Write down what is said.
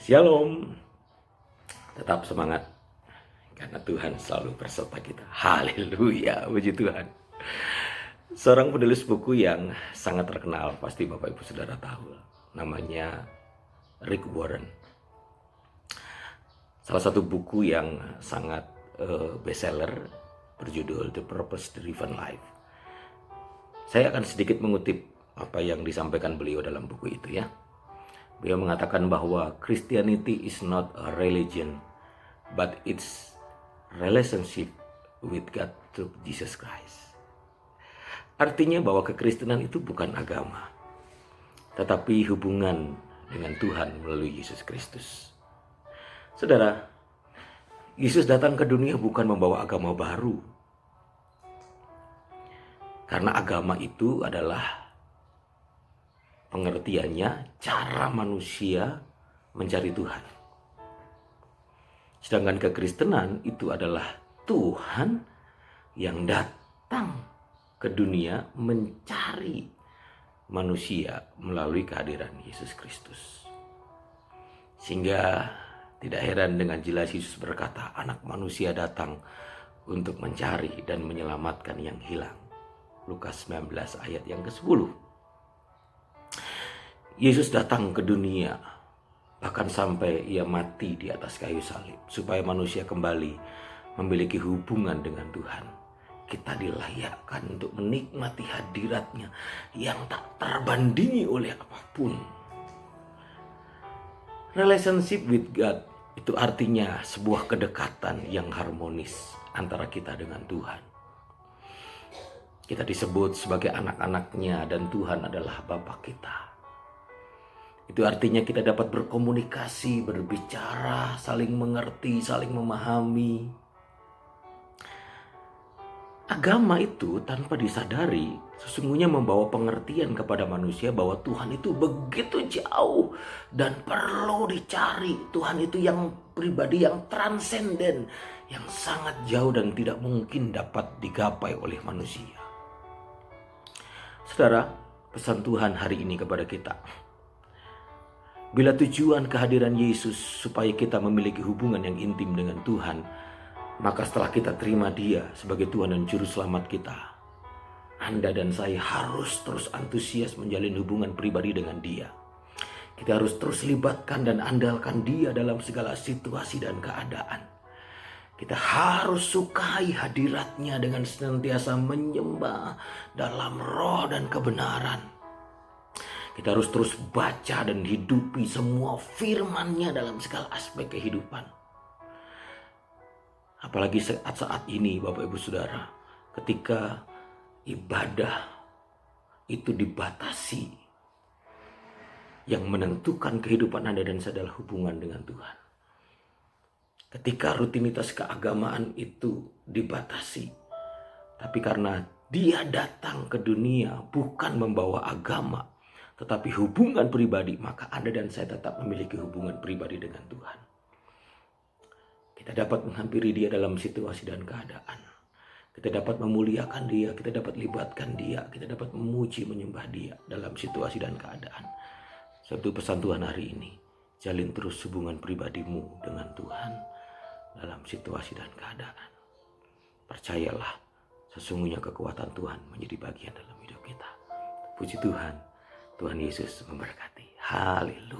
Shalom, tetap semangat karena Tuhan selalu beserta kita. Haleluya, puji Tuhan. Seorang penulis buku yang sangat terkenal, pasti Bapak Ibu Saudara tahu. Namanya Rick Warren. Salah satu buku yang sangat bestseller berjudul The Purpose Driven Life. Saya akan sedikit mengutip apa yang disampaikan beliau dalam buku itu ya. Beliau mengatakan bahwa Christianity is not a religion, but it's relationship with God through Jesus Christ. Artinya bahwa kekristenan itu bukan agama, tetapi hubungan dengan Tuhan melalui Yesus Kristus. Saudara, Yesus datang ke dunia bukan membawa agama baru. Karena agama itu adalah pengertiannya cara manusia mencari Tuhan. Sedangkan kekristenan itu adalah Tuhan yang datang ke dunia mencari manusia melalui kehadiran Yesus Kristus. Sehingga tidak heran dengan jelas Yesus berkata, anak manusia datang untuk mencari dan menyelamatkan yang hilang. Lukas 19 ayat yang ke-10. Yesus datang ke dunia, bahkan sampai ia mati di atas kayu salib, supaya manusia kembali memiliki hubungan dengan Tuhan. Kita dilayakkan untuk menikmati hadiratnya yang tak terbandingi oleh apapun. Relationship with God itu artinya sebuah kedekatan yang harmonis antara kita dengan Tuhan. Kita disebut sebagai anak-anaknya dan Tuhan adalah Bapa kita. Itu artinya kita dapat berkomunikasi, berbicara, saling mengerti, saling memahami. Agama itu tanpa disadari sesungguhnya membawa pengertian kepada manusia bahwa Tuhan itu begitu jauh dan perlu dicari. Tuhan itu yang pribadi yang transenden, yang sangat jauh dan tidak mungkin dapat digapai oleh manusia. Saudara, pesan Tuhan hari ini kepada kita. Bila tujuan kehadiran Yesus supaya kita memiliki hubungan yang intim dengan Tuhan, maka setelah kita terima Dia sebagai Tuhan dan Juru Selamat kita, Anda dan saya harus terus antusias menjalin hubungan pribadi dengan Dia. Kita harus terus libatkan dan andalkan Dia dalam segala situasi dan keadaan. Kita harus sukai hadiratnya dengan senantiasa menyembah dalam roh dan kebenaran. Kita harus terus baca dan hidupi semua firman-Nya dalam segala aspek kehidupan. Apalagi saat ini Bapak Ibu Saudara, ketika ibadah itu dibatasi, yang menentukan kehidupan Anda dan saya adalah hubungan dengan Tuhan. Ketika rutinitas keagamaan itu dibatasi, tapi karena Dia datang ke dunia bukan membawa agama, tetapi hubungan pribadi, maka Anda dan saya tetap memiliki hubungan pribadi dengan Tuhan. Kita dapat menghampiri Dia dalam situasi dan keadaan. Kita dapat memuliakan Dia, kita dapat libatkan Dia, kita dapat memuji, menyembah Dia dalam situasi dan keadaan. Satu pesan Tuhan hari ini, jalin terus hubungan pribadimu dengan Tuhan dalam situasi dan keadaan. Percayalah, sesungguhnya kekuatan Tuhan menjadi bagian dalam hidup kita. Puji Tuhan. Tuhan Yesus memberkati. Haleluya.